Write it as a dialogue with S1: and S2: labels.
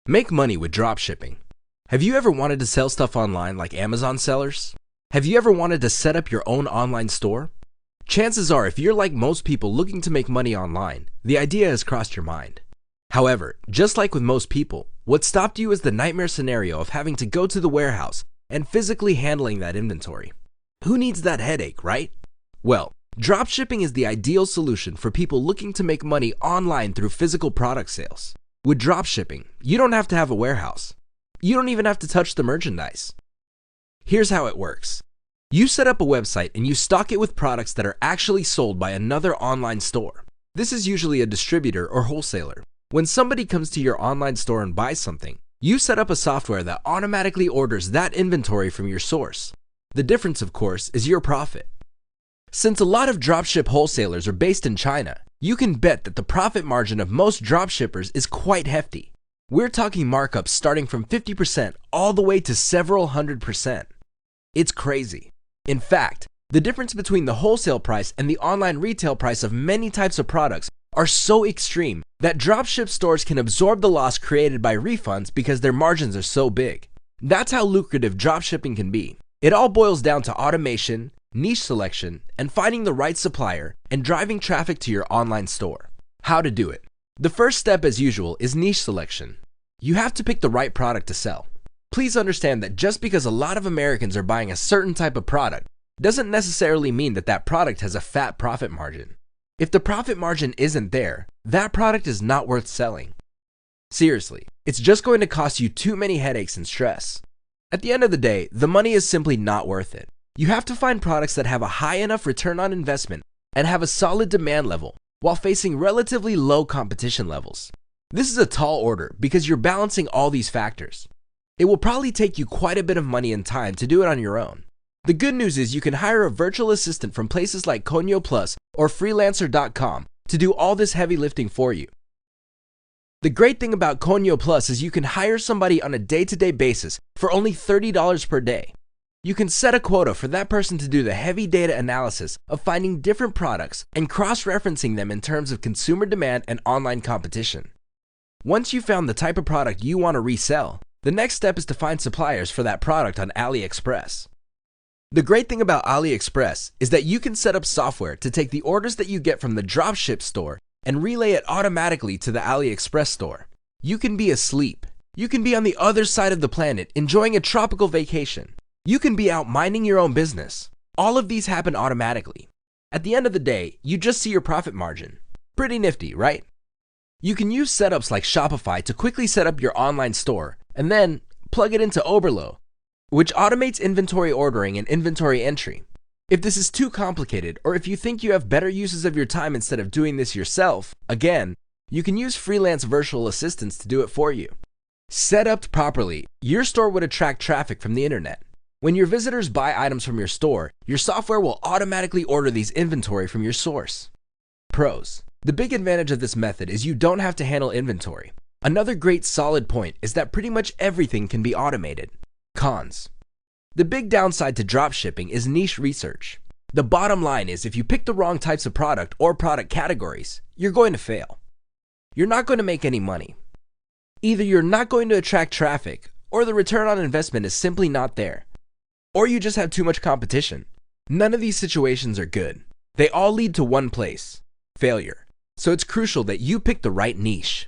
S1: Make money with dropshipping. Have you ever wanted to sell stuff online like Amazon sellers? Have you ever wanted to set up your own online store? Chances are, if you're like most people looking to make money online, the idea has crossed your mind. However, just like with most people, what stopped you is the nightmare scenario of having to go to the warehouse and physically handling that inventory. Who needs that headache, right? Well, dropshipping is the ideal solution for people looking to make money online through physical product sales. With dropshipping, you don't have to have a warehouse. You don't even have to touch the merchandise. Here's how it works. You set up a website and you stock it with products that are actually sold by another online store. This is usually a distributor or wholesaler. When somebody comes to your online store and buys something, you set up a software that automatically orders that inventory from your source. The difference, of course, is your profit. Since a lot of dropship wholesalers are based in China, you can bet that the profit margin of most dropshippers is quite hefty. We're talking markups starting from 50% all the way to several 100%. It's crazy. In fact, the difference between the wholesale price and the online retail price of many types of products are so extreme that dropship stores can absorb the loss created by refunds because their margins are so big. That's how lucrative dropshipping can be. It all boils down to automation, niche selection, and finding the right supplier and driving traffic to your online store. How to do it? The first step, as usual, is niche selection. You have to pick the right product to sell. Please understand that just because a lot of Americans are buying a certain type of product doesn't necessarily mean that that product has a fat profit margin. If the profit margin isn't there, that product is not worth selling. Seriously, it's just going to cost you too many headaches and stress. At the end of the day, the money is simply not worth it. You have to find products that have a high enough return on investment and have a solid demand level while facing relatively low competition levels. This is a tall order because you're balancing all these factors. It will probably take you quite a bit of money and time to do it on your own. The good news is you can hire a virtual assistant from places like Konyo Plus or freelancer.com to do all this heavy lifting for you. The great thing about Konyo Plus is you can hire somebody on a day-to-day basis for only $30 per day. You can set a quota for that person to do the heavy data analysis of finding different products and cross-referencing them in terms of consumer demand and online competition. Once you've found the type of product you want to resell, the next step is to find suppliers for that product on AliExpress. The great thing about AliExpress is that you can set up software to take the orders that you get from the dropship store and relay it automatically to the AliExpress store. You can be asleep. You can be on the other side of the planet enjoying a tropical vacation. You can be out minding your own business. All of these happen automatically. At the end of the day, you just see your profit margin. Pretty nifty, right? You can use setups like Shopify to quickly set up your online store and then plug it into Oberlo, which automates inventory ordering and inventory entry. If this is too complicated, or if you think you have better uses of your time instead of doing this yourself, again, you can use freelance virtual assistants to do it for you. Set up properly, your store would attract traffic from the internet. When your visitors buy items from your store, your software will automatically order these inventory from your source. Pros. The big advantage of this method is you don't have to handle inventory. Another great solid point is that pretty much everything can be automated. Cons. The big downside to dropshipping is niche research. The bottom line is if you pick the wrong types of product or product categories, you're going to fail. You're not going to make any money. Either you're not going to attract traffic, or the return on investment is simply not there. Or you just have too much competition. None of these situations are good. They all lead to one place: failure. So it's crucial that you pick the right niche.